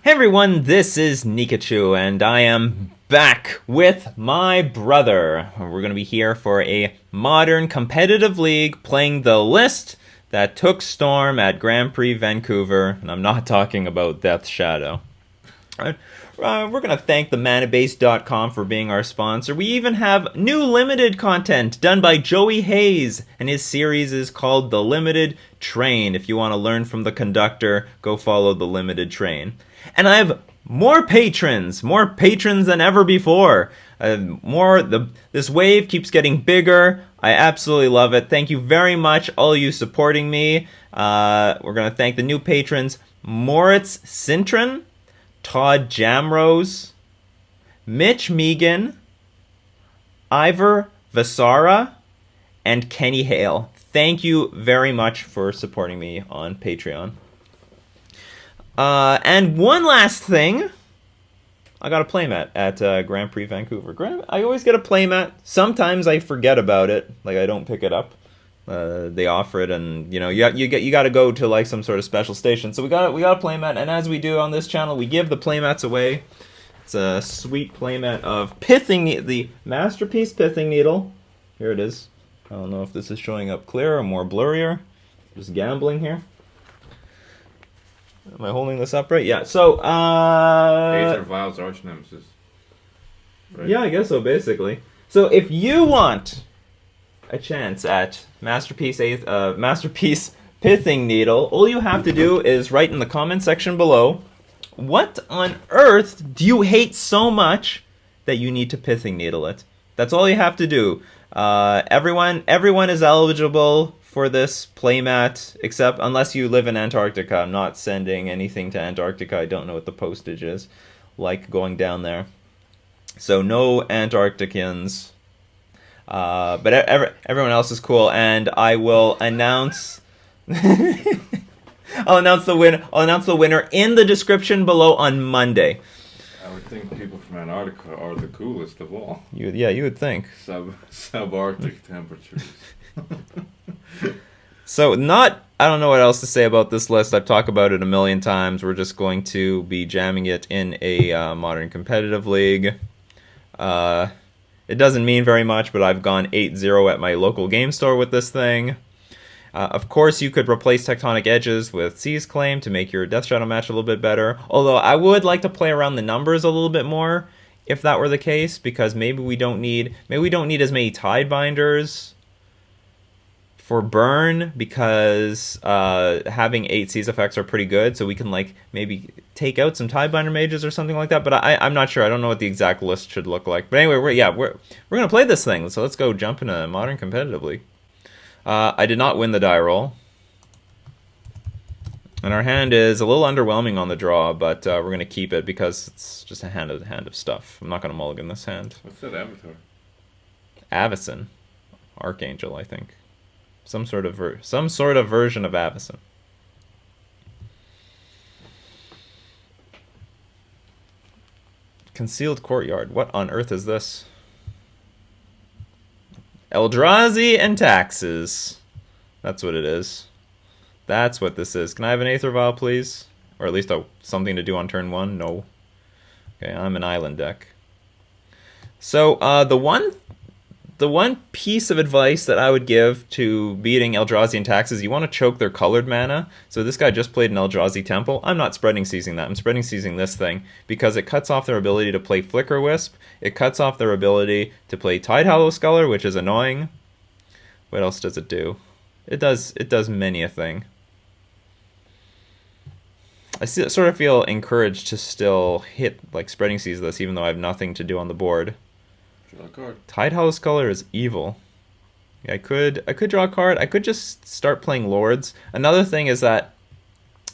Hey everyone, this is Nikachu, and I am back with my brother. We're going to be here for a modern competitive league playing the list that took Storm at Grand Prix Vancouver, and I'm not talking about Death Shadow. Alright. We're going to thank the manabase.com for being our sponsor. We even have new limited content done by Joey Hayes, and his series is called The Limited Train. If you want to learn from the conductor, go follow The Limited Train. And I have more patrons than ever before. This wave keeps getting bigger. I absolutely love it. Thank you very much, all you supporting me. We're going to thank the new patrons, Moritz Cintron, Todd Jamrose, Mitch Megan, Ivar Vasara, and Kenny Hale. Thank you very much for supporting me on Patreon. And one last thing, I got a playmat at Grand Prix Vancouver. I always get a playmat. Sometimes I forget about it, like I don't pick it up. They offer it, and you got to go to like some sort of special station. So we got a playmat, and as we do on this channel, we give the playmats away. It's a sweet playmat of the masterpiece Pithing Needle. Here it is. I don't know if this is showing up clear or more blurrier. Just gambling here. Am I holding this up right? Yeah. So Aether Vial's arch nemesis. Right? Yeah, I guess so. Basically. So if you want a chance at Masterpiece Pithing Needle, all you have to do is write in the comment section below, what on earth do you hate so much that you need to Pithing Needle it? That's all you have to do. Everyone is eligible for this playmat, except unless you live in Antarctica. I'm not sending anything to Antarctica. I don't know what the postage is like going down there. So no Antarcticans. But everyone else is cool, and I will announce. I'll announce the winner in the description below on Monday. I would think people from Antarctica are the coolest of all. You would think. Subarctic temperatures. So I don't know what else to say about this list. I've talked about it a million times. We're just going to be jamming it in a modern competitive league. It doesn't mean very much, but I've gone 8-0 at my local game store with this thing. Of course, you could replace Tectonic Edges with Seize Claim to make your Death Shadow match a little bit better. Although I would like to play around the numbers a little bit more, if that were the case, because maybe we don't need as many Tidebinders for burn, because having 8 Seize effects are pretty good, so we can like maybe take out some Tidebinder mages or something like that. But I'm not sure. I don't know what the exact list should look like. But anyway, we're gonna play this thing. So let's go jump into modern competitively. I did not win the die roll, and our hand is a little underwhelming on the draw, but we're gonna keep it because it's just a hand of stuff. I'm not gonna mulligan this hand. What's that avatar? Avacyn, Archangel, I think. Some sort of version of Avacyn. Concealed Courtyard. What on earth is this? Eldrazi and taxes. That's what it is. That's what this is. Can I have an Aether Vial, please? Or at least something to do on turn 1? No. Okay, I'm an island deck. So the one piece of advice that I would give to beating Eldrazi and taxes, you want to choke their colored mana. So this guy just played an Eldrazi Temple. I'm not spreading seizing that. I'm spreading seizing this thing because it cuts off their ability to play Flicker Wisp. It cuts off their ability to play Tidehollow Sculler, which is annoying. What else does it do? It does many a thing. I sort of feel encouraged to still hit like spreading seize this, even though I have nothing to do on the board. Draw a card. Tidehollow Sculler is evil. Yeah, I could draw a card. I could just start playing Lords. Another thing is that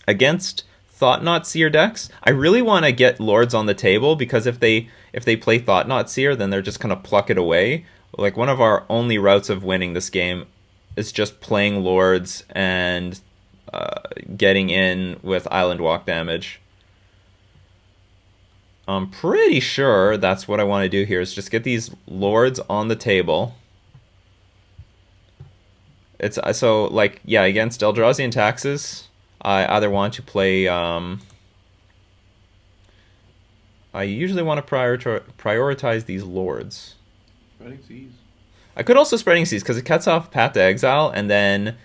against Thought-Knot Seer decks, I really want to get Lords on the table, because if they play Thought-Knot Seer, then they're just going to pluck it away. Like, one of our only routes of winning this game is just playing Lords and getting in with Island Walk damage. I'm pretty sure that's what I want to do here, is just get these Lords on the table. It's so, like, yeah, against Eldrazi and taxes, I either want to play I usually want to prioritize these lords. Spreading Seas. I could also Spreading Seas because it cuts off Path to Exile, and then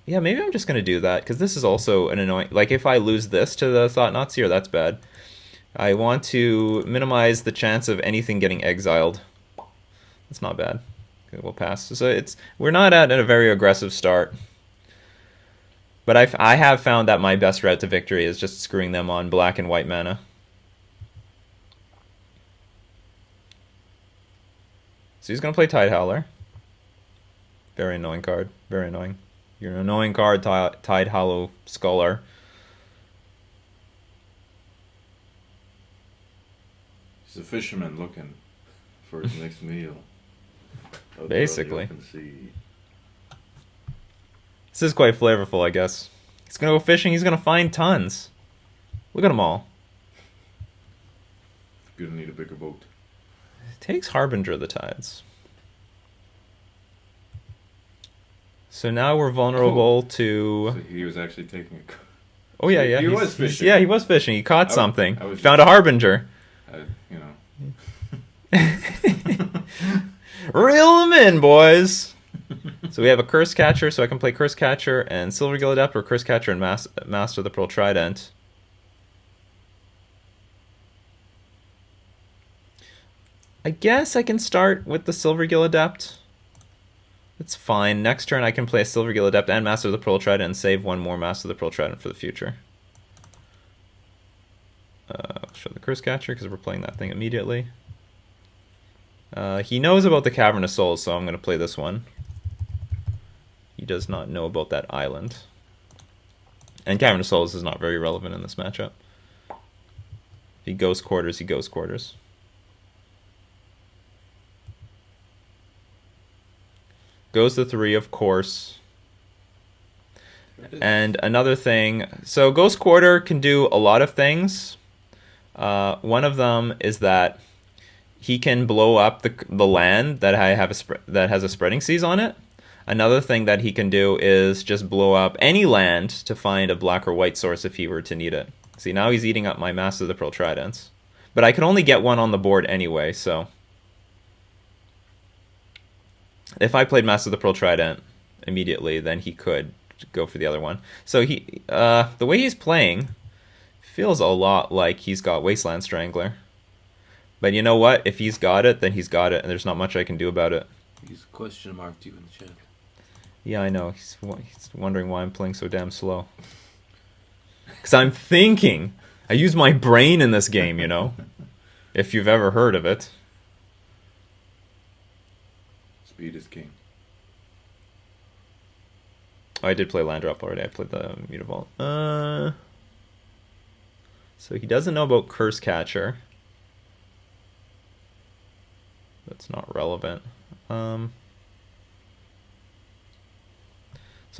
yeah, maybe I'm just gonna do that because this is also an annoying. Like if I lose this to the Thought-Knot Seer, that's bad. I want to minimize the chance of anything getting exiled. That's not bad. Okay, we'll pass. So we're not at a very aggressive start. But I have found that my best route to victory is just screwing them on black and white mana. So he's going to play Tide Howler. Very annoying card. Very annoying. You're an annoying card, Tide Hollow Scholar. He's a fisherman looking for his next meal. Basically. This is quite flavorful, I guess. He's going to go fishing. He's going to find tons. Look at them all. Gonna need a bigger boat. It takes Harbinger of the Tides. So now we're vulnerable to... So he was actually taking a... Oh, yeah, yeah. He was fishing. Yeah, he was fishing. He caught something. He found a Harbinger. You know. Reel them in, boys! So we have a Curse Catcher, so I can play Curse Catcher and Silvergill Adept, or Curse Catcher and Master of the Pearl Trident. I guess I can start with the Silvergill Adept. It's fine. Next turn I can play a Silvergill Adept and Master of the Pearl Trident and save one more Master of the Pearl Trident for the future. I'll show the Curse Catcher because we're playing that thing immediately. He knows about the Cavern of Souls, so I'm going to play this one. He does not know about that island. And Cavern of Souls is not very relevant in this matchup. If he Ghost Quarters, he Ghost Quarters. Goes to 3, of course. And another thing, so Ghost Quarter can do a lot of things. One of them is that he can blow up the land that that has a Spreading Seas on it. Another thing that he can do is just blow up any land to find a black or white source if he were to need it. See, now he's eating up my Master of the Pearl Tridents. But I can only get one on the board anyway, so... If I played Master of the Pearl Trident immediately, then he could go for the other one. So the way he's playing feels a lot like he's got Wasteland Strangler. But you know what? If he's got it, then he's got it, and there's not much I can do about it. He's question marked you in the chat. Yeah, I know. He's wondering why I'm playing so damn slow. Because I'm thinking. I use my brain in this game, you know? If you've ever heard of it. Speed is king. Oh, I did play Land Drop already. I played the Mutavault. So he doesn't know about Curse Catcher. That's not relevant. So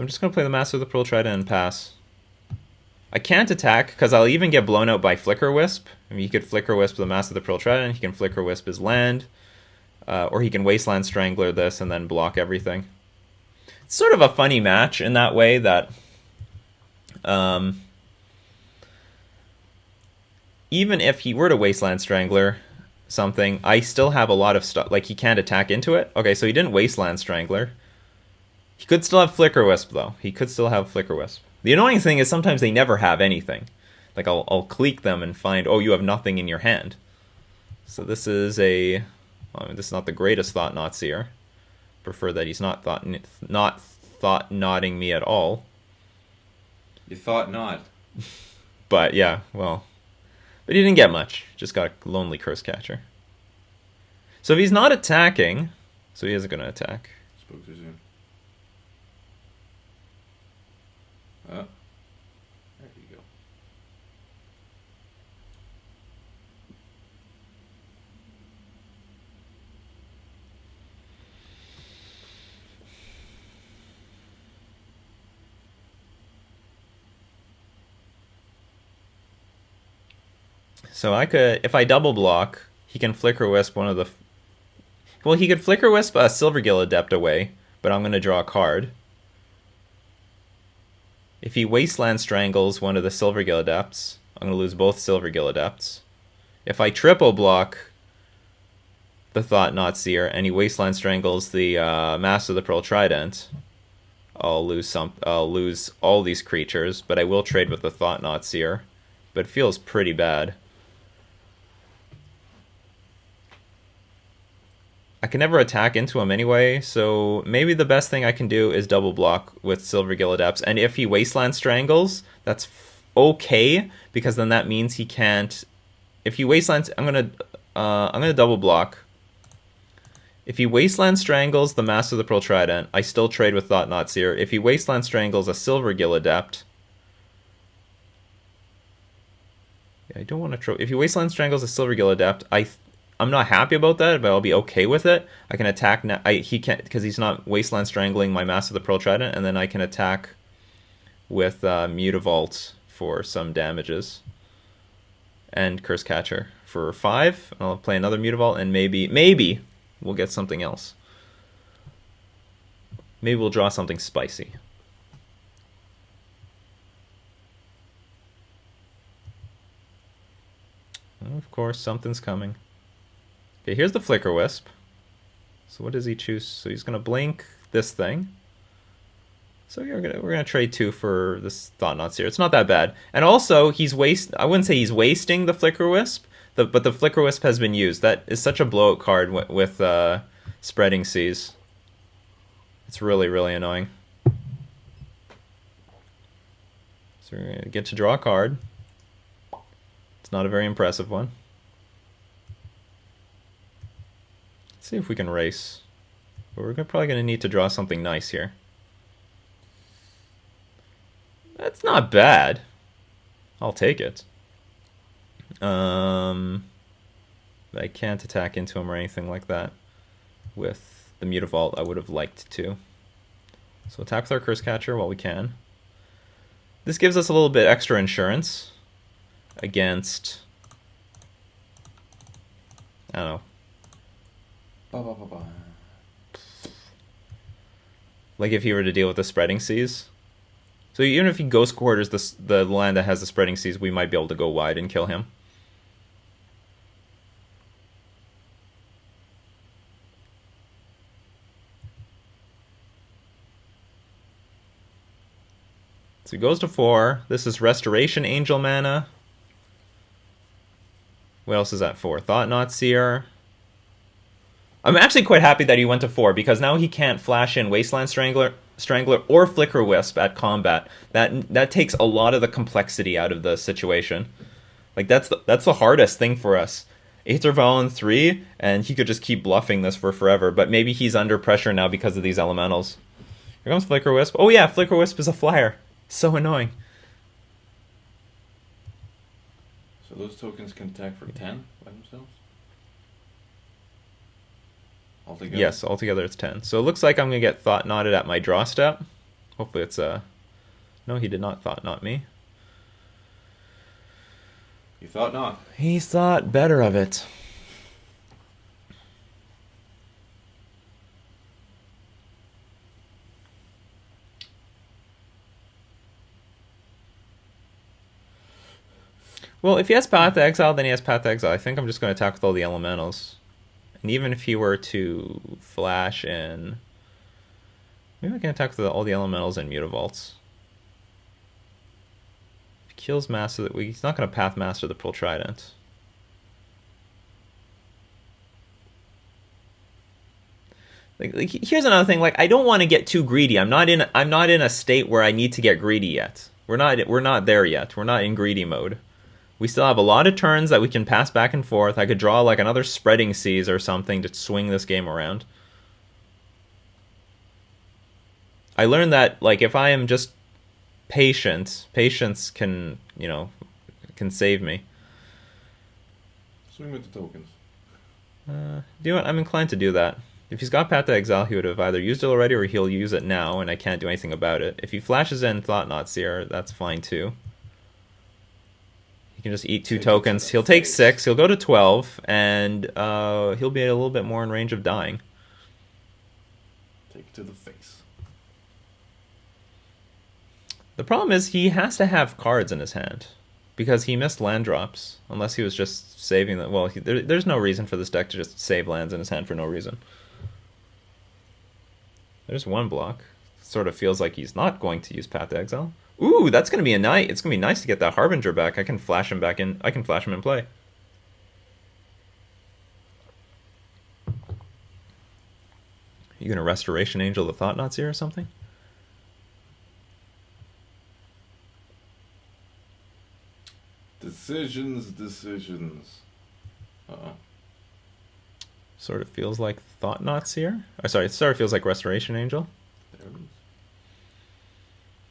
I'm just going to play the Master of the Pearl Trident and pass. I can't attack because I'll even get blown out by Flicker Wisp. I mean, he could Flicker Wisp the Master of the Pearl Trident. He can Flicker Wisp his land. Or he can Wasteland Strangler this and then block everything. It's sort of a funny match in that way that... even if he were to Wasteland Strangler something, I still have a lot of stuff. Like, he can't attack into it. Okay, so he didn't Wasteland Strangler. He could still have Flicker Wisp, though. He could still have Flicker Wisp. The annoying thing is sometimes they never have anything. Like, I'll clique them and find, oh, you have nothing in your hand. So this is a... I mean, this is not the greatest Thought-Knot Seer. Prefer that he's not thought-knotting me at all. You thought not. But, yeah, well... But he didn't get much. Just got a lonely Curse Catcher. So if he's not attacking... So he isn't going to attack. Spoke too soon. There you go. So I could... If I double block, he can Flicker Wisp one of the... Well, he could Flicker Wisp a Silvergill Adept away, but I'm going to draw a card. If he Wasteland Strangles one of the Silvergill Adepts, I'm going to lose both Silvergill Adepts. If I triple block the Thought Knot Seer and he Wasteland Strangles the Master of the Pearl Trident, I'll lose all these creatures, but I will trade with the Thought Knot Seer. But it feels pretty bad. I can never attack into him anyway, so maybe the best thing I can do is double block with Silver Gill Adepts. And if he Wasteland Strangles, that's okay, because then that means he can't. If he Wastelands, I'm gonna double block. If he Wasteland Strangles the Master of the Pearl Trident, I still trade with Thought Knot Seer. If he Wasteland Strangles a Silver Gill Adept, I don't want to. If he Wasteland Strangles a Silver Gill Adept, I'm not happy about that, but I'll be okay with it. I can attack now. He can't, because he's not Wasteland Strangling my Master of the Pearl Trident, and then I can attack with Mutavault for some damages and Curse Catcher for 5. I'll play another Mutavault, and maybe we'll get something else. Maybe we'll draw something spicy. Of course, something's coming. Okay, here's the Flicker Wisp. So what does he choose? So he's gonna blink this thing. So we're gonna trade 2 for this Thought Knot Seer. It's not that bad. And also I wouldn't say he's wasting the Flicker Wisp, but the Flicker Wisp has been used. That is such a blowout card with Spreading Seas. It's really, really annoying. So we're gonna get to draw a card. It's not a very impressive one. Let's see if we can race. But we're probably going to need to draw something nice here. That's not bad. I'll take it. But I can't attack into him or anything like that. With the Mutavault, I would have liked to. So attack with our Curse Catcher while we can. This gives us a little bit extra insurance against, I don't know, like if he were to deal with the Spreading Seas. So even if he Ghost Quarters the land that has the Spreading Seas, we might be able to go wide and kill him. So he goes to 4. This is Restoration Angel mana. What else is that for? Thought Knot Seer. I'm actually quite happy that he went to 4, because now he can't flash in Wasteland Strangler or Flicker Wisp at combat. That takes a lot of the complexity out of the situation. Like that's the hardest thing for us. Aether Vial in 3, and he could just keep bluffing this for forever. But maybe he's under pressure now because of these elementals. Here comes Flicker Wisp. Oh yeah, Flicker Wisp is a flyer. So annoying. So those tokens can attack for 10 by themselves? Altogether? Yes, altogether it's 10. So it looks like I'm going to get Thought Knotted at my draw step. Hopefully it's a... No, he did not Thought Knot me. You thought not. He thought better of it. Well, if he has Path to Exile, then he has Path to Exile. I think I'm just going to attack with all the elementals. And even if he were to flash in... Maybe I can attack with all the elementals and Mutavaults. If he kills Master... He's not going to Path Master the Pearl Trident. Like, here's another thing. Like, I don't want to get too greedy. I'm not in a state where I need to get greedy yet. We're not there yet. We're not in greedy mode. We still have a lot of turns that we can pass back and forth. I could draw like another Spreading Seas or something to swing this game around. I learned that like if I am just patient, patience can, can save me. Swing with the tokens. Do you know what? I'm inclined to do that. If he's got Path to Exile, he would have either used it already or he'll use it now, and I can't do anything about it. If he flashes in Thought Knot Seer, that's fine too. He can just eat 2 tokens. He'll take 6. He'll go to 12, and he'll be a little bit more in range of dying. Take it to the face. The problem is he has to have cards in his hand. Because he missed land drops. Unless he was just saving them. Well, there's no reason for this deck to just save lands in his hand for no reason. There's one block. Sort of feels like he's not going to use Path to Exile. Ooh, that's going to be a night. It's going to be nice to get that Harbinger back. I can flash him back in. I can flash him in play. You going to Restoration Angel the Thought-Knot Seer or something? Decisions. Uh-oh. Sort of feels like Thought-Knot Seer. Or sorry, it sort of feels like Restoration Angel. There it is.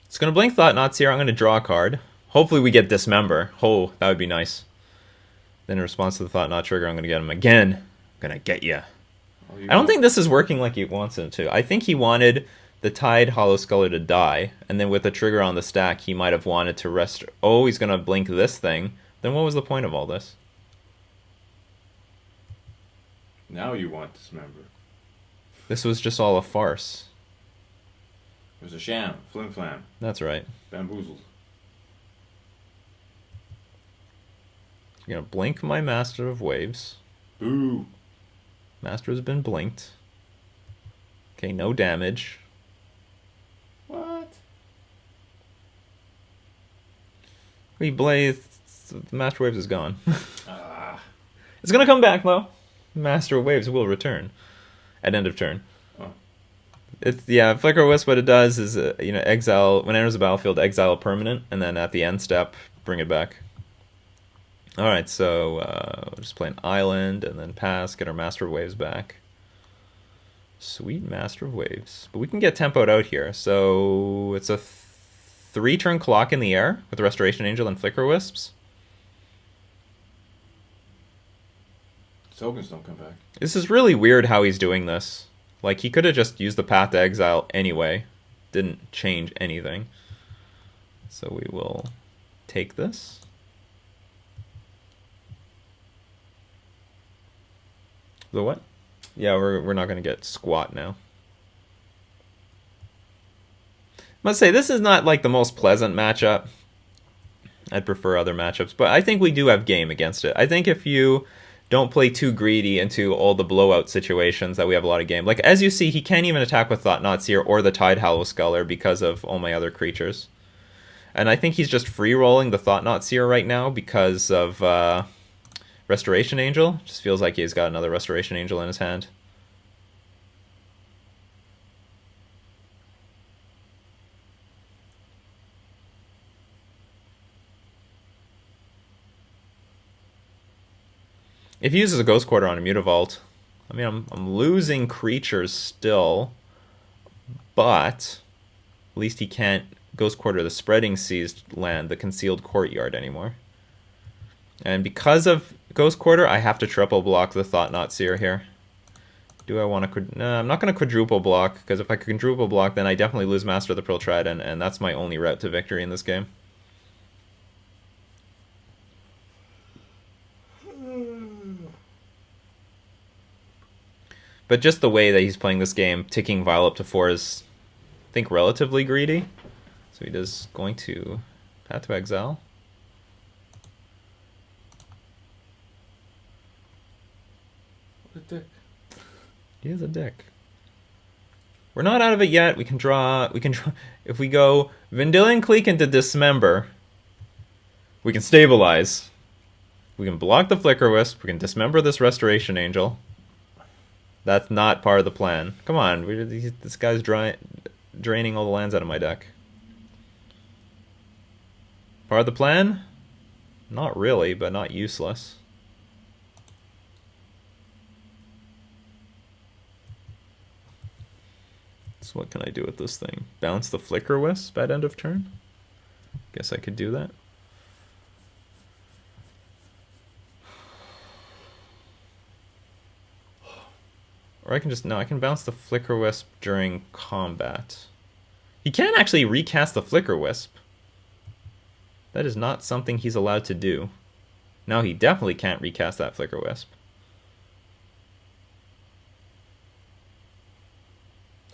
It's going to blink Thought-Knot Seer. I'm going to draw a card. Hopefully we get Dismember. Oh, that would be nice. Then in response to the Thought-Knot trigger, I'm going to get him again. I'm going to get ya. Oh, I don't think this is working like he wants it to. I think he wanted the Tide Hollow Sculler to die, and then with the trigger on the stack, he might have wanted to rest. Oh, he's going to blink this thing. Then what was the point of all this? Now you want Dismember. This was just all a farce. It was a sham. Flim flam. That's right. Bamboozled. I'm going to blink my Master of Waves. Boo. Master has been blinked. Okay, no damage. What? We blaze. The Master Waves is gone. Ah. It's going to come back, though. Master of Waves will return at end of turn. Oh. It's Flicker Wisp. What it does is exile when it enters the battlefield, exile a permanent, and then at the end step, bring it back. All right, so we'll just play an island and then pass, get our Master of Waves back. Sweet Master of Waves, but we can get tempoed out here. So it's a 3-turn clock in the air with Restoration Angel and Flicker Wisps. Tokens don't come back. This is really weird how he's doing this. Like, he could have just used the Path to Exile anyway. Didn't change anything. So we will take this. The what? Yeah, we're not going to get squat now. I must say, this is not like the most pleasant matchup. I'd prefer other matchups, but I think we do have game against it. I think if you don't play too greedy into all the blowout situations that we have a lot of game. Like, as you see, he can't even attack with Thought-Knot Seer or the Tide Hollow Sculler because of all my other creatures. And I think he's just free-rolling the Thought-Knot Seer right now because of Restoration Angel. Just feels like he's got another Restoration Angel in his hand. If he uses a Ghost Quarter on a Mutavault, I mean, I'm losing creatures still, but at least he can't Ghost Quarter the Spreading Seas land, the Concealed Courtyard anymore. And because of Ghost Quarter, I have to triple block the Thought-Knot Seer here. Do I want to... No, I'm not going to quadruple block, because if I quadruple block, then I definitely lose Master of the Pearl Trident, and that's my only route to victory in this game. But just the way that he's playing this game, ticking Vial up to 4 is, I think, relatively greedy. So he does going to Path to Exile. What a dick. He is a dick. We're not out of it yet. We can draw. If we go Vendilion Clique into Dismember, we can stabilize. We can block the Flicker Wisp. We can dismember this Restoration Angel. That's not part of the plan. Come on, this guy's draining all the lands out of my deck. Part of the plan? Not really, but not useless. So what can I do with this thing? Bounce the Flicker Wisp at end of turn? Guess I could do that. Or I can just... No, I can bounce the Flicker Wisp during combat. He can't actually recast the Flicker Wisp. That is not something he's allowed to do. No, he definitely can't recast that Flicker Wisp.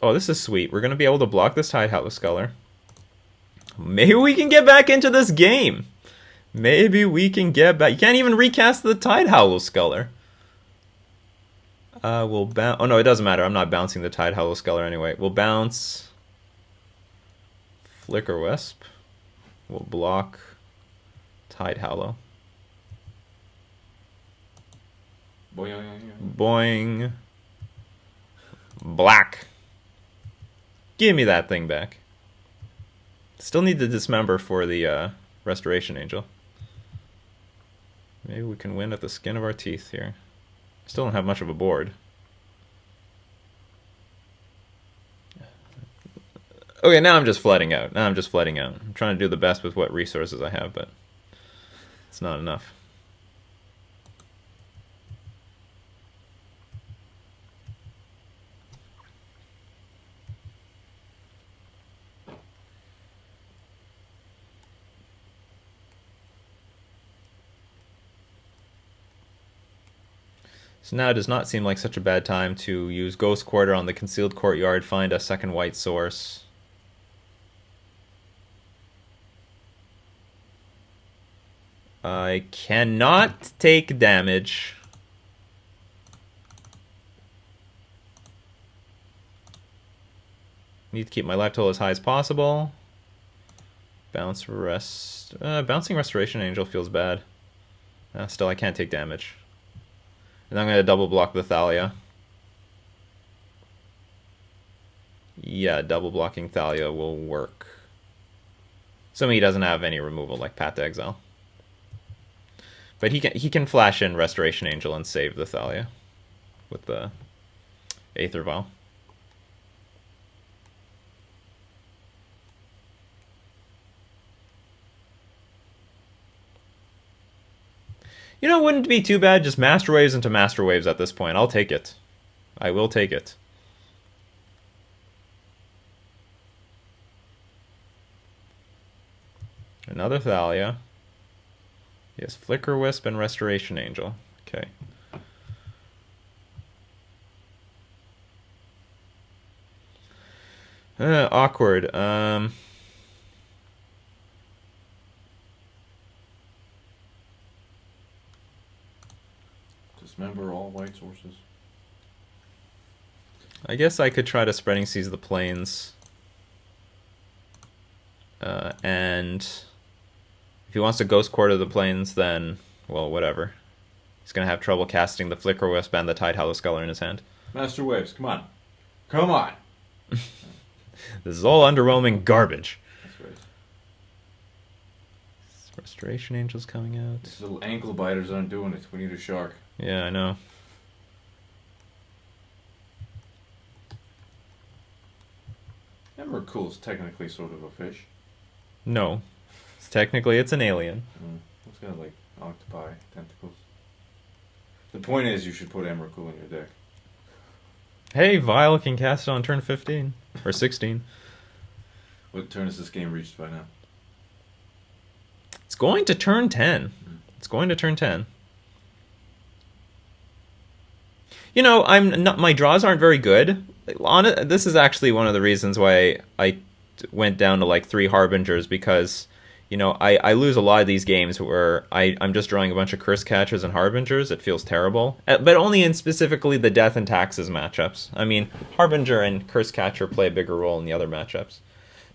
Oh, this is sweet. We're going to be able to block this Tide Hollow Sculler. Maybe we can get back into this game. Maybe we can get back. You can't even recast the Tide Hollow Sculler. We'll bounce. Oh no, it doesn't matter. I'm not bouncing the Tide Hollow Sculler anyway. We'll bounce Flicker Wisp. We'll block Tide Hollow. Boing. Boing. Black. Give me that thing back. Still need to dismember for the Restoration Angel. Maybe we can win at the skin of our teeth here. Still don't have much of a board. Okay, now I'm just flooding out. I'm trying to do the best with what resources I have, but it's not enough. So now it does not seem like such a bad time to use Ghost Quarter on the Concealed Courtyard, find a second white source. I cannot take damage. Need to keep my life total as high as possible. Bouncing Restoration Angel feels bad. Still, I can't take damage. And I'm going to double block the Thalia. Yeah, double blocking Thalia will work. Assuming he doesn't have any removal like Path to Exile. But he can flash in Restoration Angel and save the Thalia with the Aether Vial. You know, it wouldn't be too bad, just Master Waves into Master Waves at this point. I'll take it. I will take it. Another Thalia. Yes, Flicker Wisp and Restoration Angel. Okay. Awkward. Dismember all white sources. I guess I could try to Spreading Seas the Plains. And if he wants to Ghost Quarter the Plains, then, well, whatever. He's going to have trouble casting the Flicker Wisp and the Tide Hollow Sculler in his hand. Master Waves, come on. Come on! This is all underwhelming garbage. That's right. Restoration Angel's coming out. These little ankle biters aren't doing it. We need a shark. Yeah, I know. Merfolk is technically sort of a fish. No. Technically, it's an alien. It's got like octopi tentacles. The point is, you should put Merfolk in your deck. Hey, Vial can cast it on turn 15. Or 16. What turn is this game reached by now? It's going to turn 10. It's going to turn 10. You know, my draws aren't very good. This is actually one of the reasons why I went down to like 3 Harbingers, because, you know, I lose a lot of these games where I'm just drawing a bunch of Curse Catchers and Harbingers. It feels terrible. But only in specifically the Death and Taxes matchups. I mean, Harbinger and Curse Catcher play a bigger role in the other matchups.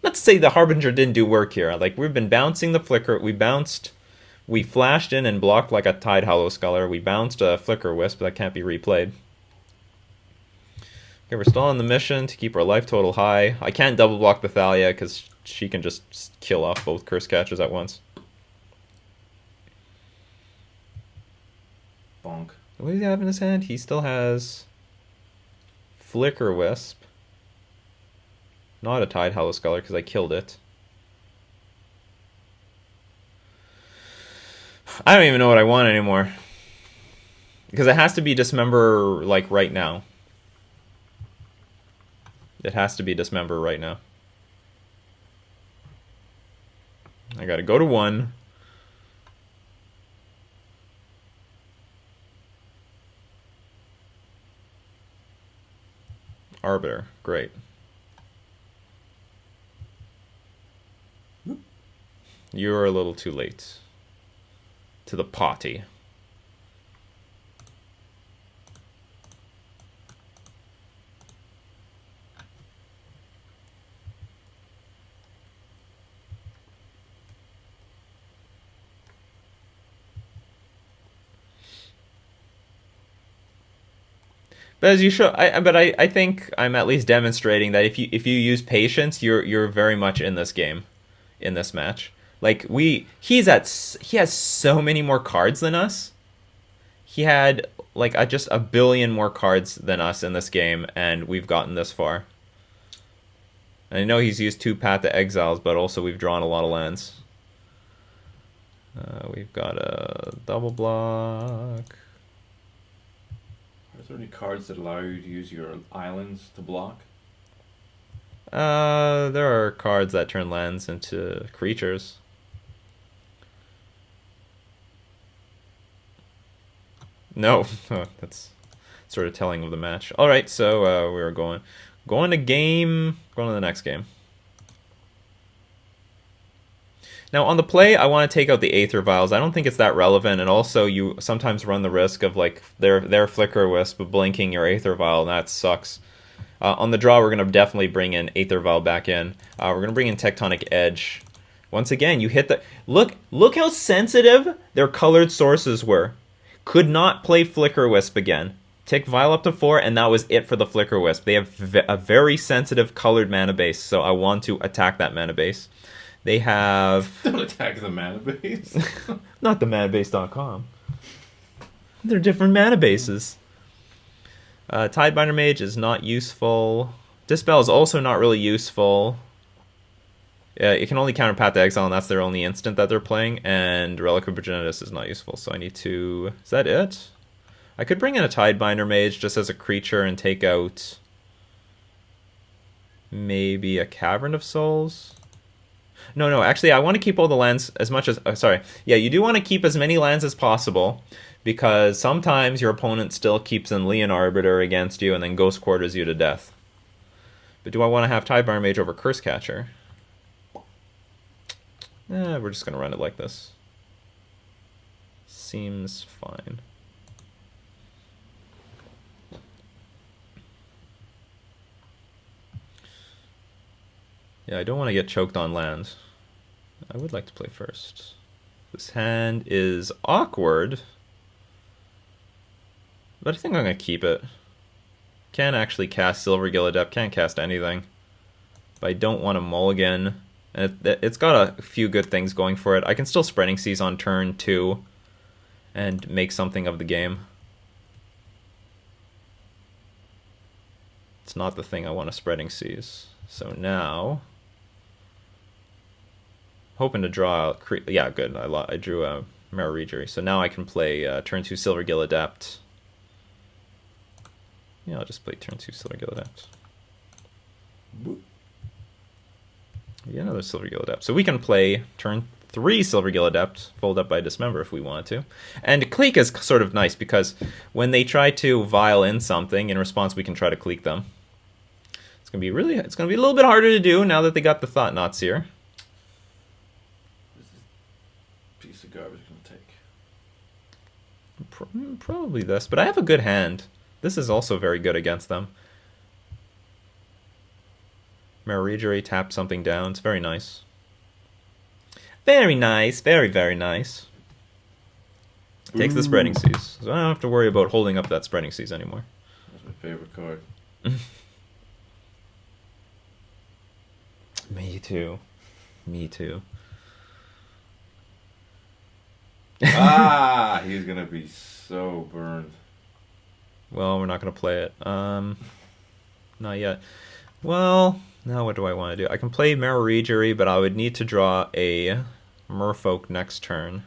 Not to say the Harbinger didn't do work here. Like, we've been bouncing the Flicker. We flashed in and blocked like a Tide Hollow Sculler. We bounced a Flicker Wisp that can't be replayed. Okay, we're still on the mission to keep our life total high. I can't double block the Thalia because she can just kill off both Curse Catchers at once. Bonk. What does he have in his hand? He still has Flicker Wisp. Not a Tide Hollow Sculler because I killed it. I don't even know what I want anymore. Because it has to be Dismember, like, right now. It has to be Dismember right now. I gotta go to 1. Arbiter, great. You're a little too late. to the potty. But as you show, I think I'm at least demonstrating that if you use patience, you're very much in this game, in this match. Like he has so many more cards than us. He had like just a billion more cards than us in this game, and we've gotten this far. And I know he's used 2 Path to Exiles, but also we've drawn a lot of lands. We've got a double block. Are there any cards that allow you to use your islands to block? There are cards that turn lands into creatures. No, that's sort of telling of the match. All right, so we're going to the next game. Now on the play, I want to take out the Aether Vials. I don't think it's that relevant, and also you sometimes run the risk of like their Flicker Wisp blinking your Aether Vial, and that sucks. On the draw, we're going to definitely bring in Aether Vial back in. We're going to bring in Tectonic Edge. Once again, you hit the... Look how sensitive their colored sources were. Could not play Flicker Wisp again. Tick Vial up to 4, and that was it for the Flicker Wisp. They have a very sensitive colored mana base, so I want to attack that mana base. They have... Don't attack the mana base. Not the manabase.com. They're different mana bases. Tidebinder Mage is not useful. Dispel is also not really useful. It can only counter Path to Exile, and that's their only instant that they're playing. And Relic of Progenitus is not useful, so I need to... Is that it? I could bring in a Tidebinder Mage just as a creature and take out... maybe a Cavern of Souls? No, actually, I want to keep all the lands as much as... sorry. Yeah, you do want to keep as many lands as possible, because sometimes your opponent still keeps in Leon Arbiter against you and then Ghost Quarters you to death. But do I want to have Tidebinder Mage over Curse Catcher? We're just going to run it like this. Seems fine. Yeah, I don't want to get choked on land. I would like to play first. This hand is awkward, but I think I'm going to keep it. Can't actually cast Silvergill Adept, can't cast anything. But I don't want to mulligan. And it's got a few good things going for it. I can still Spreading Seas on turn 2 and make something of the game. It's not the thing I want to Spreading Seas. So now... hoping to draw... yeah, good. I drew a Mirror Regery. So now I can play turn 2 Silvergill Adept. Yeah, I'll just play turn 2 Silvergill Adept. Yeah, another Silvergill Adept. So we can play turn 3 Silvergill Adept, fold up by Dismember if we want to. And Clique is sort of nice because when they try to vial in something, in response we can try to Clique them. It's gonna be a little bit harder to do now that they got the Thought Knots here. What's this piece of garbage gonna take? Probably this, but I have a good hand. This is also very good against them. Mirror Regery, tap something down. It's very nice. Very nice. Very, very nice. Takes the Spreading Seas. So I don't have to worry about holding up that Spreading Seas anymore. That's my favorite card. Me too. Me too. Ah, he's gonna be so burned. Well, we're not going to play it. Not yet. Well, now what do I want to do? I can play Mirror Regery, but I would need to draw a Merfolk next turn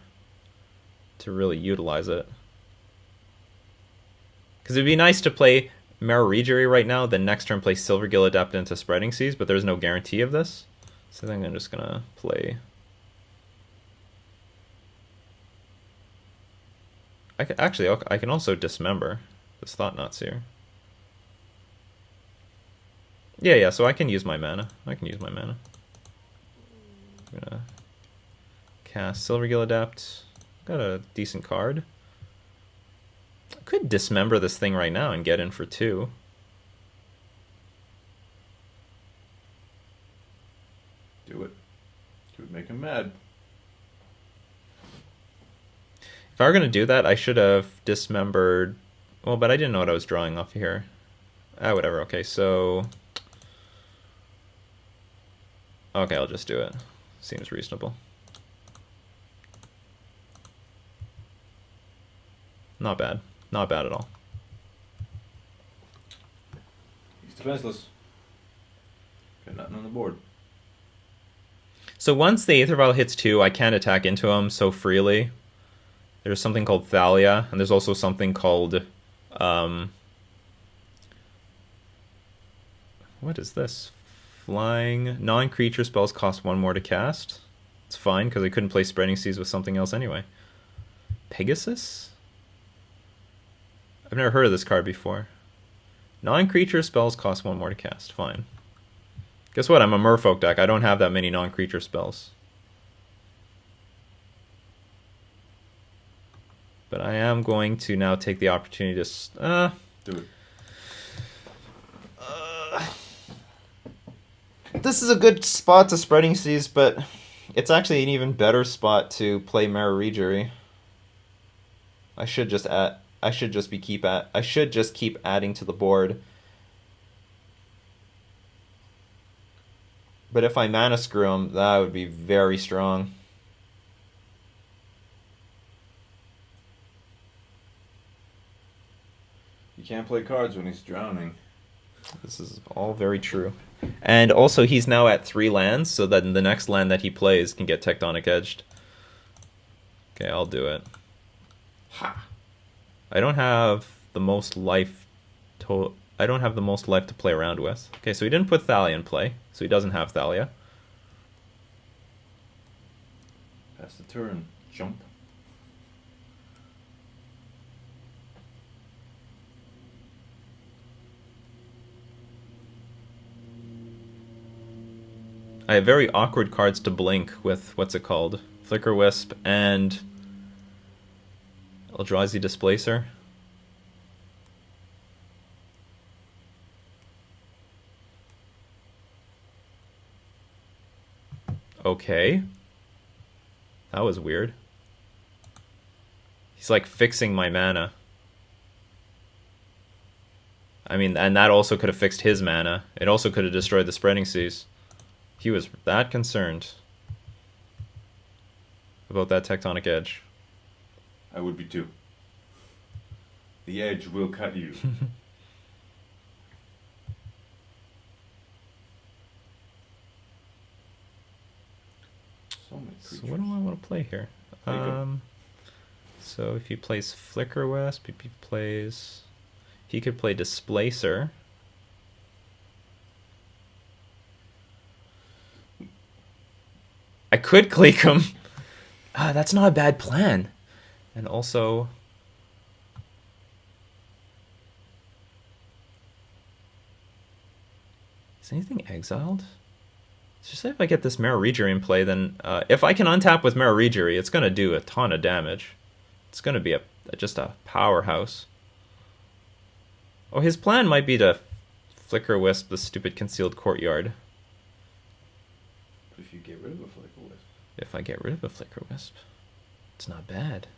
to really utilize it. Because it'd be nice to play Mirror Regery right now, then next turn play Silvergill Adept into Spreading Seas, but there's no guarantee of this. So I think I'm just going to play... I can also Dismember. This Thought Knots here. Yeah, so I can use my mana. I'm gonna cast Silvergill Adept. I'm got a decent card. I could dismember this thing right now and get in for 2. Do it. It would make him mad. If I were going to do that, I should have dismembered... Well, but I didn't know what I was drawing off here. Whatever. Okay, so... Okay, I'll just do it. Seems reasonable. Not bad. Not bad at all. He's defenseless. Got nothing on the board. So once the Aether Vial hits 2, I can't attack into him so freely. There's something called Thalia, and there's also something called... what is this? Flying. Non-creature spells cost 1 more to cast. It's fine, because I couldn't play Spreading Seas with something else anyway. Pegasus? I've never heard of this card before. Non-creature spells cost 1 more to cast. Fine. Guess what? I'm a Merfolk deck. I don't have that many non-creature spells. But I am going to now take the opportunity to... Do it. This is a good spot to Spreading Seas, but it's actually an even better spot to play Mirror Rejury. I should just keep adding to the board. But if I mana screw him, that would be very strong. You can't play cards when he's drowning. This is all very true. And also, he's now at 3 lands, so that the next land that he plays can get Tectonic Edged. Okay, I'll do it. Ha! I don't have the most life to play around with. Okay, so he didn't put Thalia in play, so he doesn't have Thalia. Pass the turn. Jump. I have very awkward cards to blink with, what's it called? Flicker Wisp and Eldrazi Displacer. Okay. That was weird. He's like fixing my mana. I mean, and that also could have fixed his mana. It also could have destroyed the Spreading Seas. He was that concerned about that Tectonic Edge. I would be too. The edge will cut you. So many So creatures. what do I want to play here? So if he plays Flicker Wisp, he could play Displacer. I could click him. That's not a bad plan. And also... Is anything exiled? It's just if I get this Mirror Rejury in play, then... if I can untap with Mirror Rejury, it's going to do a ton of damage. It's going to be just a powerhouse. Oh, his plan might be to Flicker Wisp the stupid Concealed Courtyard. But if you get rid of a Flicker Wisp. If I get rid of a Flicker Wisp, it's not bad.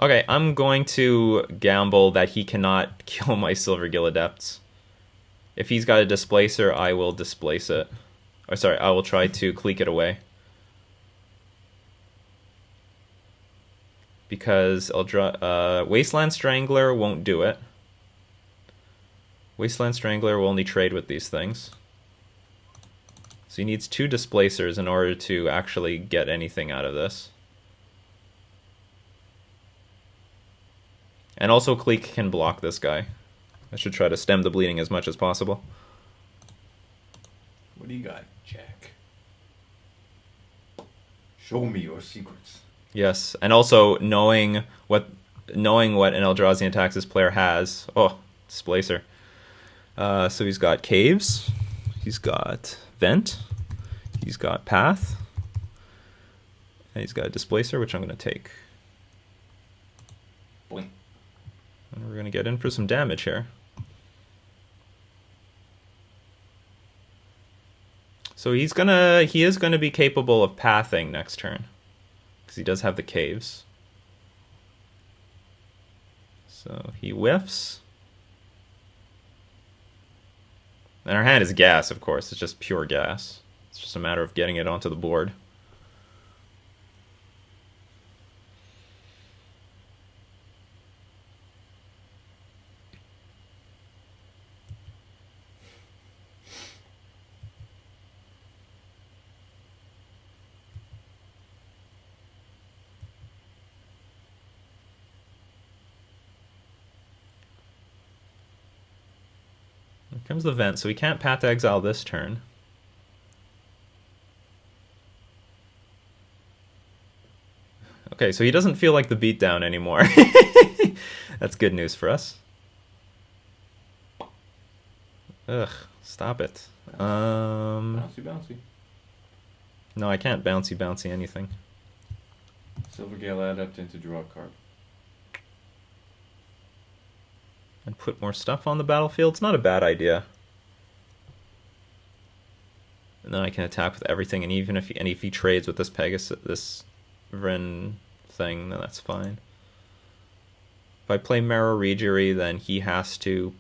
Okay, I'm going to gamble that he cannot kill my Silver Gill Adepts. If he's got a Displacer, I will displace it. Or sorry, I will try to clique it away. Because Wasteland Strangler won't do it. Wasteland Strangler will only trade with these things. So he needs 2 Displacers in order to actually get anything out of this. And also Clique can block this guy. I should try to stem the bleeding as much as possible. What do you got, Jack? Show me your secrets. Yes, and also knowing what an Eldrazi and Taxes player has. Oh, Displacer. So he's got Caves. He's got Vent. He's got Path. And he's got a Displacer, which I'm going to take. Boing. And we're going to get in for some damage here. So he is gonna be capable of pathing next turn, because he does have the caves. So he whiffs. And our hand is gas, of course. It's just pure gas. It's just a matter of getting it onto the board. Here comes the vent, so we can't Path to Exile this turn. Okay, so he doesn't feel like the beatdown anymore. That's good news for us. Ugh, stop it. Bouncy. No, I can't bouncy anything. Silvergale Adept into draw a card. And put more stuff on the battlefield. It's not a bad idea. And then I can attack with everything, and even if he trades with this Pegasus, this Vryn thing, then that's fine. If I play Marrow Regery, then he has to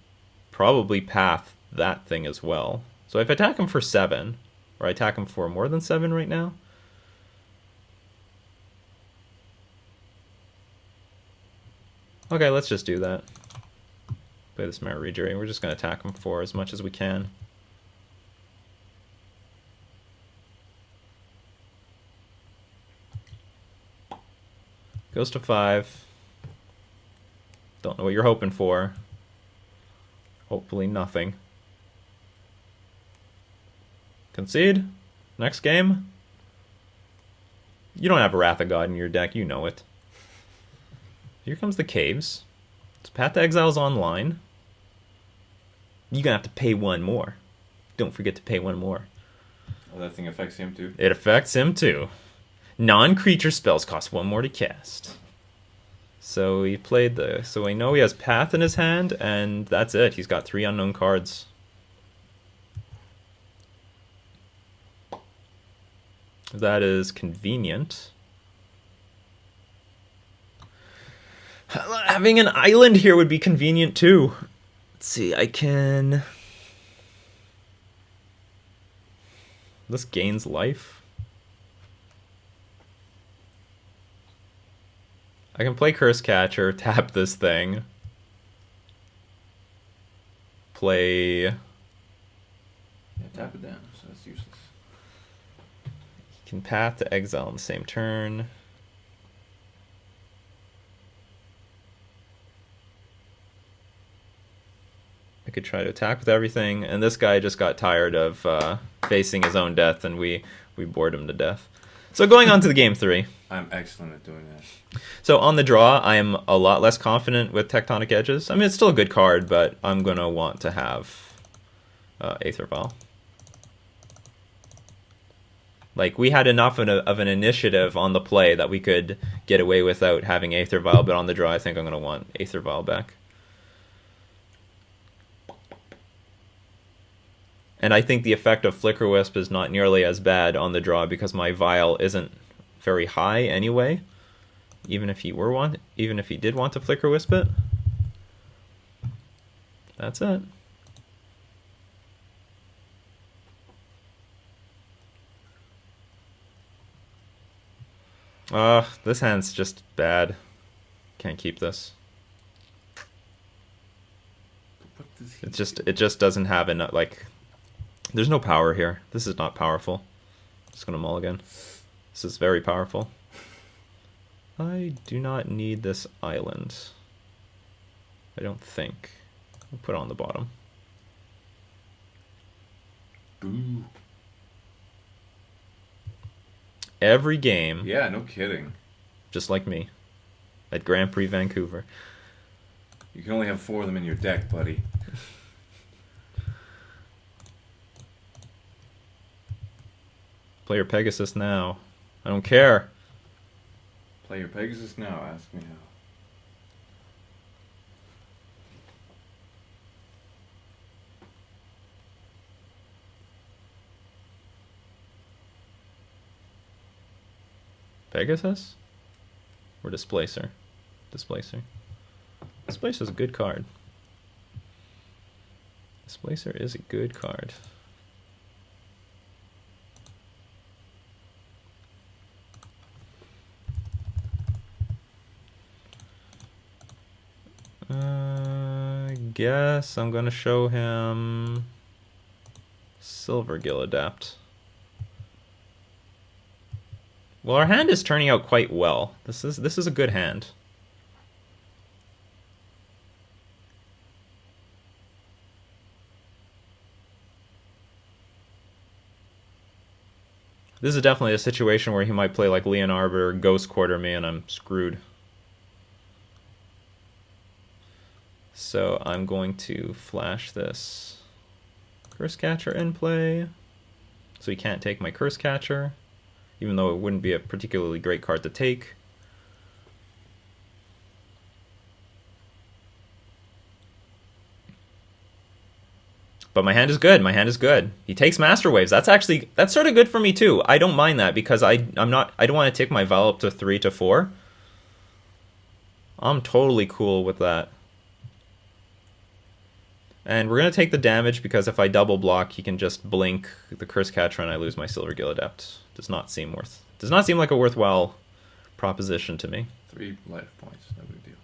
probably path that thing as well. So if I attack him for 7, or I attack him for more than 7 right now. Okay, let's just do that. Play this Marrow Regery. We're just going to attack him for as much as we can. Goes to 5. Don't know what you're hoping for. Hopefully nothing. Concede. Next game. You don't have a Wrath of God in your deck. You know it. Here comes the Caves. So Path to Exile's online. You're going to have to pay 1 more. Don't forget to pay 1 more. Oh, that thing affects him too? It affects him too. Non-creature spells cost 1 more to cast. So he played the... So we know he has Path in his hand, and that's it. He's got 3 unknown cards. That is convenient. Having an island here would be convenient too. Let's see, I can... This gains life. I can play Curse Catcher, tap this thing. Play... Yeah, tap it down, so that's useless. Can Path to Exile on the same turn. I could try to attack with everything, and this guy just got tired of facing his own death, and we bored him to death. So going on to the game 3. I'm excellent at doing that. So on the draw, I am a lot less confident with Tectonic Edges. I mean, it's still a good card, but I'm going to want to have Aether Vial. Like, we had enough of an initiative on the play that we could get away without having Aether Vial, but on the draw, I think I'm going to want Aether Vial back. And I think the effect of Flicker Wisp is not nearly as bad on the draw because my Vial isn't very high anyway. Even if he did want to Flicker Wisp it. That's it. This hand's just bad. Can't keep this. It just doesn't have enough, like, there's no power here. This is not powerful. Just gonna mulligan. This is very powerful. I do not need this island. I don't think. I'll put it on the bottom. Boo. Every game, Yeah, no kidding. just like me, at Grand Prix Vancouver. You can only have 4 of them in your deck, buddy. Play your Pegasus now. I don't care. Play your Pegasus now. Ask me how. Pegasus? Or Displacer? Displacer. Displacer's a good card. Displacer is a good card. I guess I'm gonna show him Silvergill Adapt. Well, our hand is turning out quite well. This is a good hand. This is definitely a situation where he might play like Leon Arbor or Ghost Quarter me and I'm screwed. So I'm going to flash this Curse Catcher in play. So he can't take my Curse Catcher, even though it wouldn't be a particularly great card to take. But my hand is good. My hand is good. He takes Master Waves. That's sort of good for me too. I don't mind that because I don't want to take my Val up to 3 to 4. I'm totally cool with that. And we're gonna take the damage because if I double block, he can just blink the Curse Catcher and I lose my Silvergill Adept. Does not seem like a worthwhile proposition to me. 3 life points, no big deal.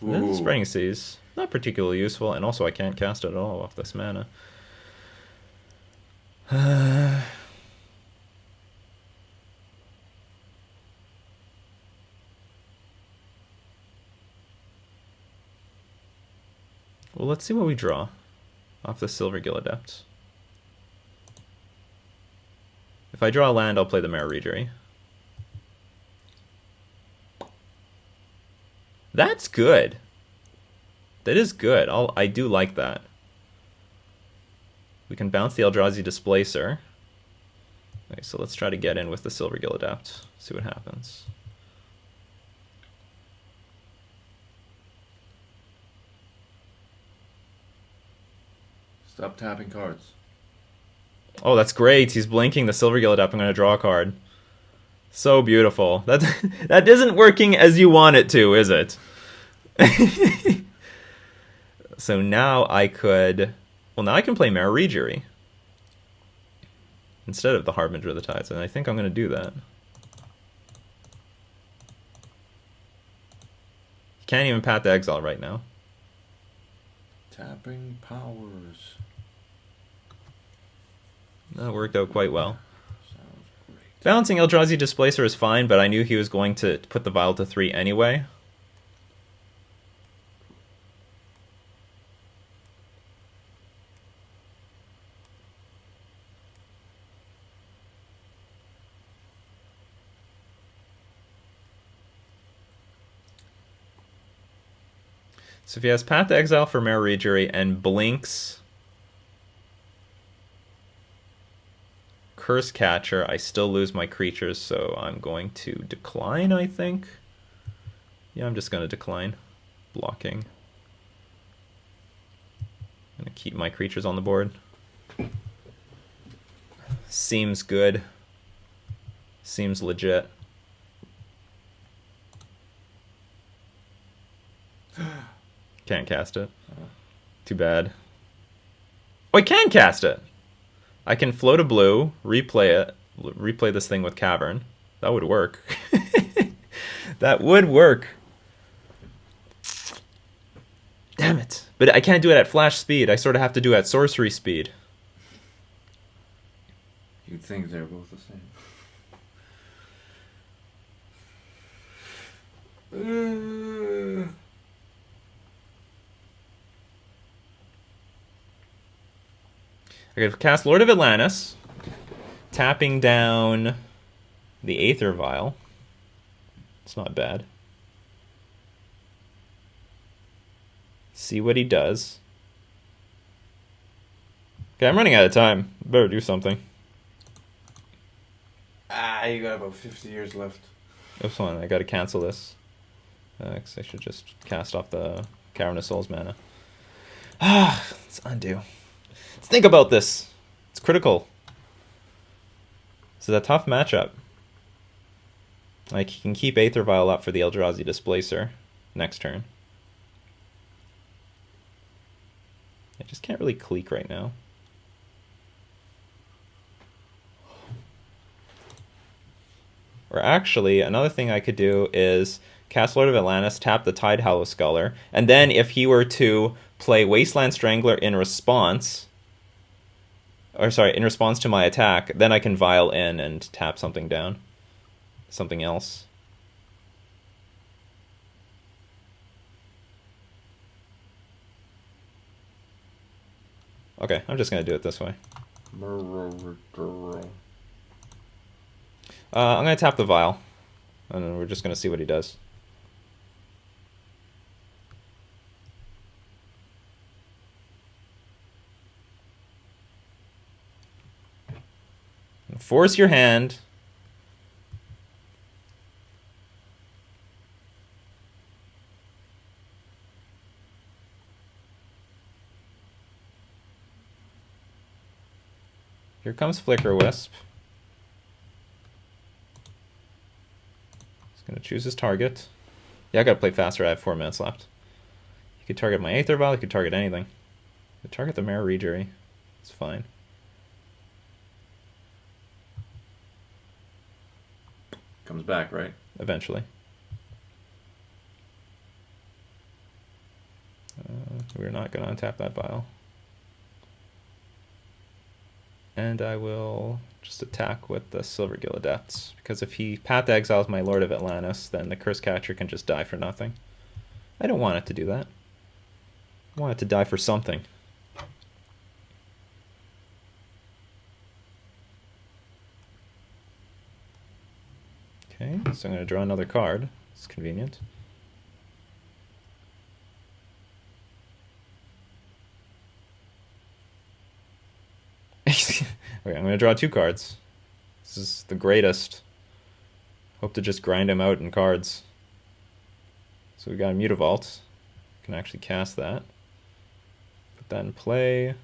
Then Spraying Seas, not particularly useful, and also I can't cast it at all off this mana. Well, let's see what we draw off the Silvergill Adept. If I draw a land, I'll play the Mare Regery. That's good. That is good. I do like that. We can bounce the Eldrazi Displacer. Okay, so let's try to get in with the Silvergill Adapt. See what happens. Stop tapping cards. Oh, that's great. He's blinking the Silvergill Adapt. I'm going to draw a card. So beautiful. That isn't working as you want it to, is it? So now I could... Well, now I can play Mare Regery instead of the Harbinger of the Tides, and I think I'm going to do that. Can't even Path to Exile right now. Tapping powers. That worked out quite well. Sounds great. Balancing Eldrazi Displacer is fine, but I knew he was going to put the Vial to 3 anyway. So if he has Path to Exile for Mare Regery and blinks Curse Catcher, I still lose my creatures, so I'm going to decline, I think. Yeah, I'm just going to decline. Blocking. I'm going to keep my creatures on the board. Seems good. Seems legit. Can't cast it. Too bad. Oh, I can cast it! I can float a blue, replay this thing with Cavern. That would work. That would work. Damn it. But I can't do it at flash speed. I sort of have to do it at sorcery speed. You'd think they're both the same. I could cast Lord of Atlantis, tapping down the Aether Vial. It's not bad. See what he does. Okay, I'm running out of time. Better do something. You got about 50 years left. Oops, hold on, I gotta cancel this. 'Cause I should just cast off the Cavern of Souls mana. Let's undo. Let's think about this. It's critical. This is a tough matchup. Like, you can keep Aether Vial up for the Eldrazi Displacer next turn. I just can't really clique right now. Or actually, another thing I could do is cast Lord of Atlantis, tap the Tide Hollow Sculler, and then if he were to play Wasteland Strangler in response, or sorry, in response to my attack, then I can Vial in and tap something down. Something else. Okay, I'm just going to do it this way. I'm going to tap the Vial, and then we're just going to see what he does. Force your hand. Here comes Flicker Wisp. He's going to choose his target. Yeah, I got to play faster. I have 4 minutes left. He could target my Aether Vial. He could target anything. He could target the Mare Rejury. It's fine. Comes back, right? Eventually. We're not going to untap that Vial. And I will just attack with the Silvergill Adepts, because if he Path Exiles my Lord of Atlantis, then the Curse Catcher can just die for nothing. I don't want it to do that. I want it to die for something. Okay, so I'm going to draw another card. It's convenient. Okay, I'm going to draw 2 cards. This is the greatest. Hope to just grind him out in cards. So we got a Mutavault. Can actually cast that. Put that in play.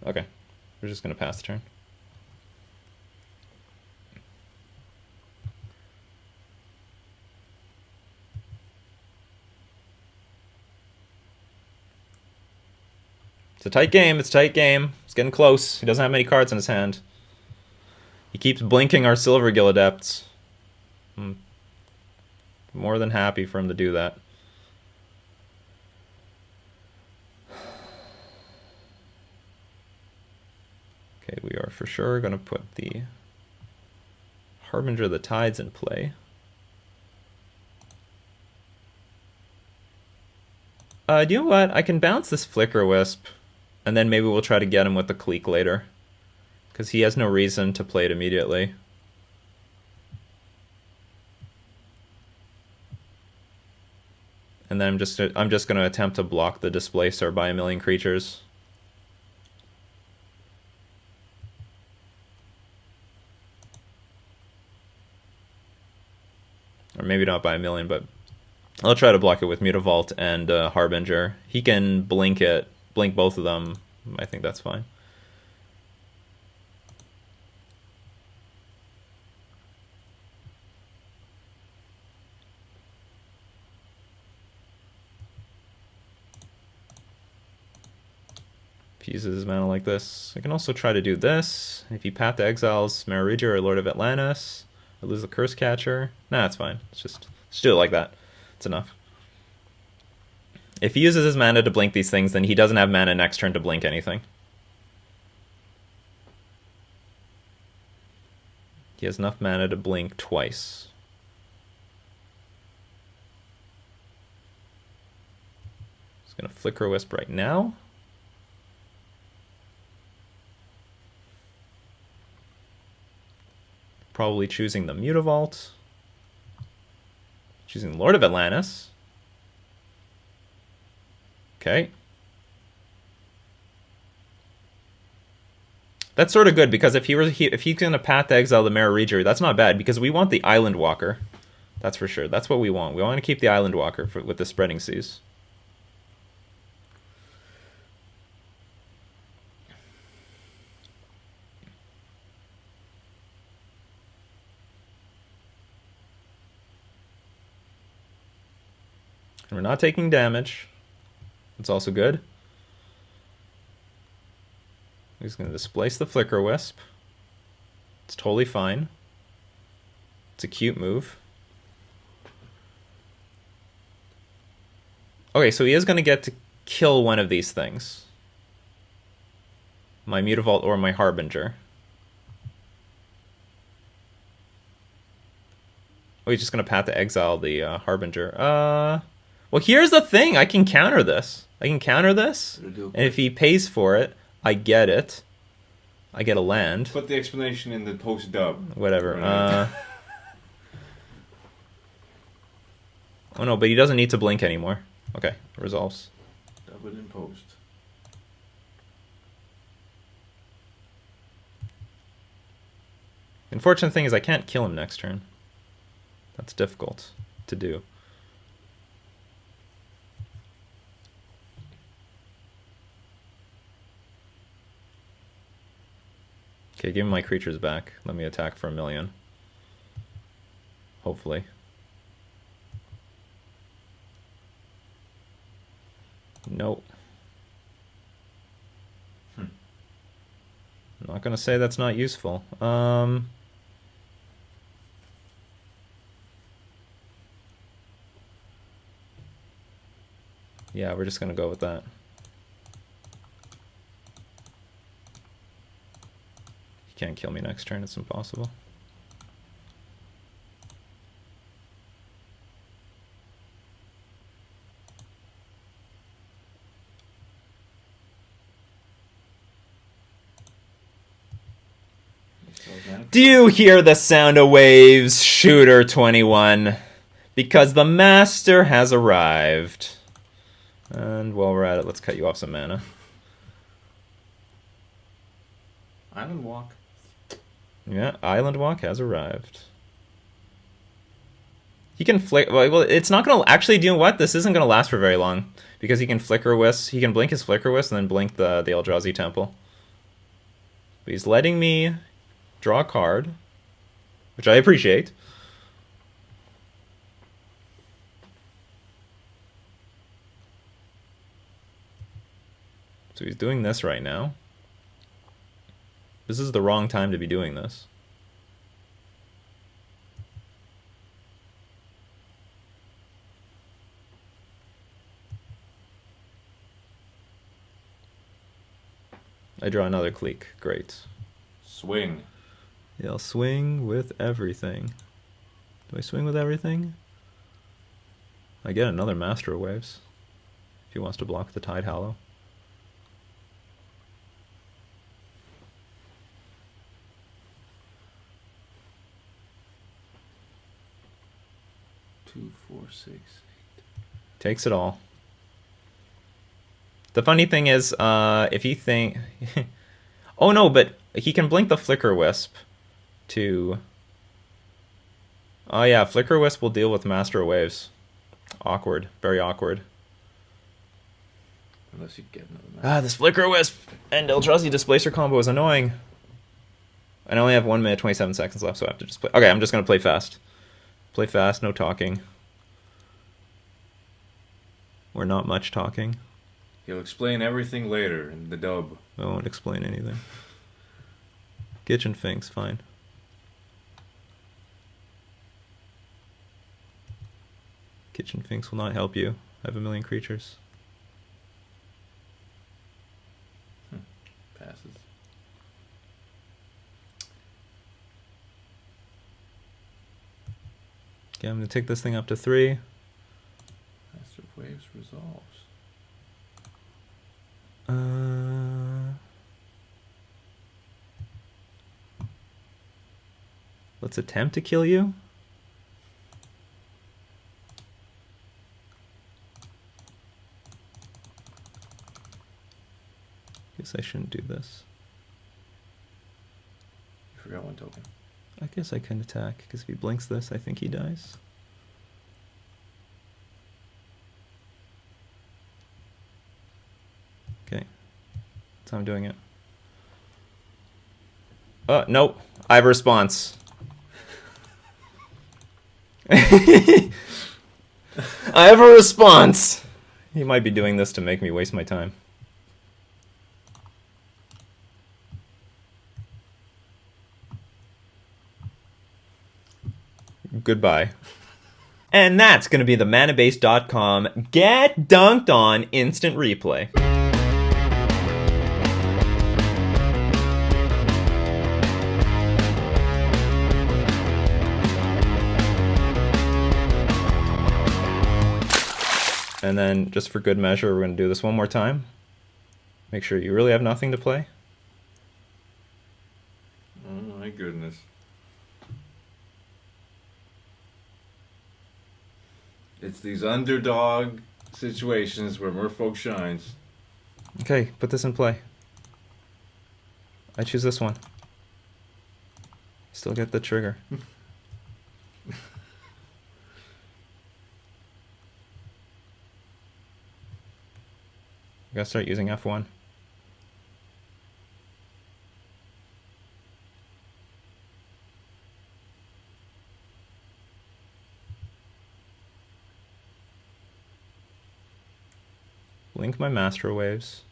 Okay, we're just going to pass the turn. It's a tight game. It's a tight game. It's getting close. He doesn't have many cards in his hand. He keeps blinking our Silvergill Adepts. I'm more than happy for him to do that. Okay, we are for sure going to put the Harbinger of the Tides in play. Do you know what? I can bounce this Flicker Wisp, and then maybe we'll try to get him with the Clique later, because he has no reason to play it immediately. And then I'm just going to attempt to block the Displacer by 1,000,000 creatures. Or maybe not by 1,000,000, but I'll try to block it with Mutavault and Harbinger. He can blink both of them. I think that's fine. If he uses his mana like this, I can also try to do this. If he Path to Exiles Marija or Lord of Atlantis, I lose the Curse Catcher. Nah, it's fine. Let's do it like that. It's enough. If he uses his mana to blink these things, then he doesn't have mana next turn to blink anything. He has enough mana to blink twice. Just gonna Flicker Wisp right now. Probably choosing the Mutavault. Choosing Lord of Atlantis. Okay. That's sort of good, because if he's going to path to exile the Mara Reacher, that's not bad, because we want the Island Walker. That's for sure. That's what we want. We want to keep the Island Walker with the Spreading Seas. And we're not taking damage. It's also good. He's going to displace the Flicker Wisp. It's totally fine. It's a cute move. Okay, so he is going to get to kill one of these things. My Mutavault or my Harbinger. Oh, he's just going to path to exile the Harbinger. Well, here's the thing. I can counter this. And if he pays for it, I get it. I get a land. Put the explanation in the post-dub. Whatever. Right. Oh no, but he doesn't need to blink anymore. Okay, resolves. Dub it in post. The unfortunate thing is I can't kill him next turn. That's difficult to do. Okay, give me my creatures back. Let me attack for 1,000,000. Hopefully. Nope. I'm not gonna say that's not useful. Yeah, we're just gonna go with that. He can't kill me next turn, it's impossible. Do you hear the sound of waves, Shooter 21? Because the master has arrived. And while we're at it, let's cut you off some mana. Island Walk. Yeah, Island Walk has arrived. He can flick. Well, it's not going to actually do what? This isn't going to last for very long. Because he can Flicker Wisp. He can blink his Flicker Wisp and then blink the Eldrazi Temple. But he's letting me draw a card, which I appreciate. So he's doing this right now. This is the wrong time to be doing this. I draw another clique. Great. Swing. Yeah, I'll swing with everything. Do I swing with everything? I get another Master of Waves. If he wants to block the Tide Hallow. 2, 4, 6, 8. Takes it all. The funny thing is, if you think... oh no, but he can blink the Flicker Wisp to... Oh yeah, Flicker Wisp will deal with Master of Waves. Awkward. Very awkward. Unless you get another match. This Flicker Wisp and Eldrazi Displacer combo is annoying. I only have 1 minute 27 seconds left, so I have to just play. Okay, I'm just going to play fast. Play fast, no talking. Or not much talking. He'll explain everything later in the dub. I won't explain anything. Kitchen Finks, fine. Kitchen Finks will not help you. I have 1,000,000 creatures. Passes. Okay, I'm going to take this thing up to 3. Master of Waves resolves. Let's attempt to kill you. Guess I shouldn't do this. You forgot one token. I guess I can attack, because if he blinks this, I think he dies. Okay. That's how I'm doing it. Nope. I have a response. I have a response! He might be doing this to make me waste my time. Goodbye. And that's going to be the manabase.com Get Dunked On instant replay. And then, just for good measure, we're going to do this one more time. Make sure you really have nothing to play. Oh my goodness. It's these underdog situations where Merfolk shines. Okay, put this in play. I choose this one. Still get the trigger. I gotta start using F1. Link my master waves.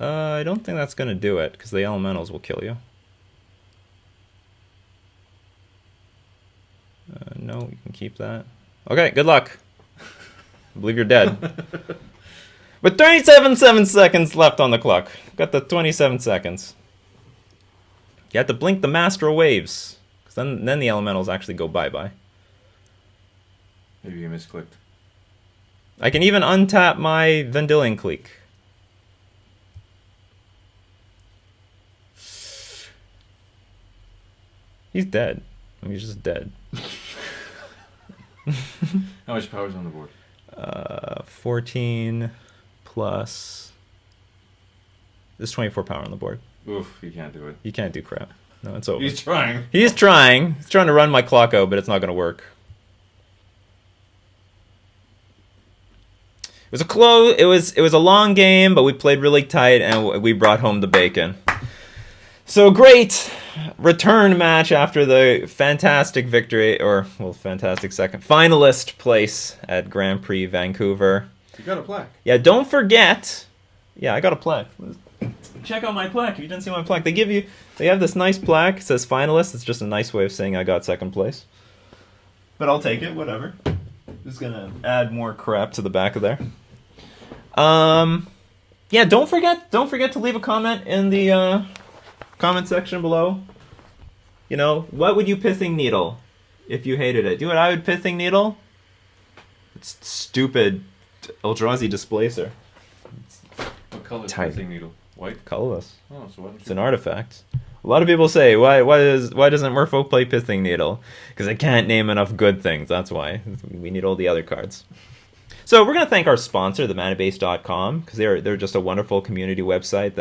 I don't think that's gonna do it, because the elementals will kill you. No, you can keep that. Okay, good luck. I believe you're dead. But 27 seconds left on the clock. Got the 27 seconds. You have to blink the master waves, because then the elementals actually go bye-bye. Maybe you misclicked. I can even untap my Vendilion Clique. He's dead. I mean, he's just dead. How much power's on the board? 14 plus... There's 24 power on the board. Oof, you can't do it. You can't do crap. No, it's over. He's trying. He's trying. He's trying to run my clock out, but it's not going to work. It was a close. It was a long game, but we played really tight, and we brought home the bacon. So great return match after the fantastic victory, or well, fantastic second finalist place at Grand Prix Vancouver. You got a plaque. Yeah, don't forget. Yeah, I got a plaque. Check out my plaque. If you didn't see my plaque, they have this nice plaque. It says finalist. It's just a nice way of saying I got second place. But I'll take it. Whatever. Just gonna add more crap to the back of there. Yeah, don't forget to leave a comment in the comment section below. You know, what would you Pithing Needle if you hated it? Do what I would Pithing Needle. It's stupid Eldrazi Displacer. What color is Tight. Pithing Needle? White? Colorless. Oh, so why don't It's you... an artifact. A lot of people say, why doesn't Merfolk play Pithing Needle? Because I can't name enough good things. That's why. We need all the other cards. So we're going to thank our sponsor, the manabase.com, because they're just a wonderful community website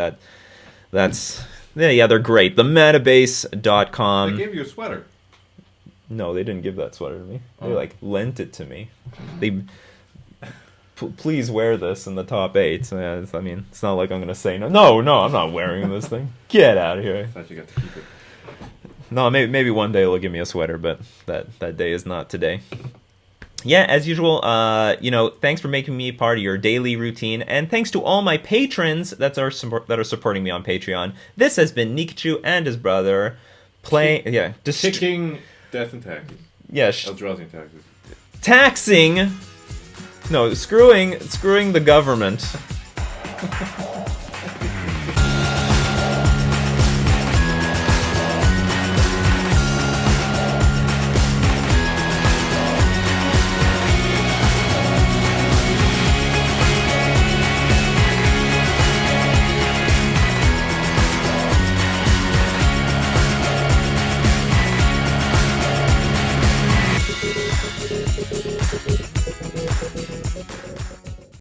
that's... Yeah, they're great. The manabase.com. They gave you a sweater. No, they didn't give that sweater to me. Oh. They, lent it to me. They... Please wear this in the top 8. I mean, it's not like I'm going to say, no, I'm not wearing this thing. Get out of here. I thought you got to keep it. No, maybe one day they'll give me a sweater, but that day is not today. Yeah, as usual, thanks for making me part of your daily routine, and thanks to all my patrons that are supporting me on Patreon. This has been Nikachu and his brother Kicking death and taxes. Yeah, Eldrazi and taxes. taxing. No, screwing the government.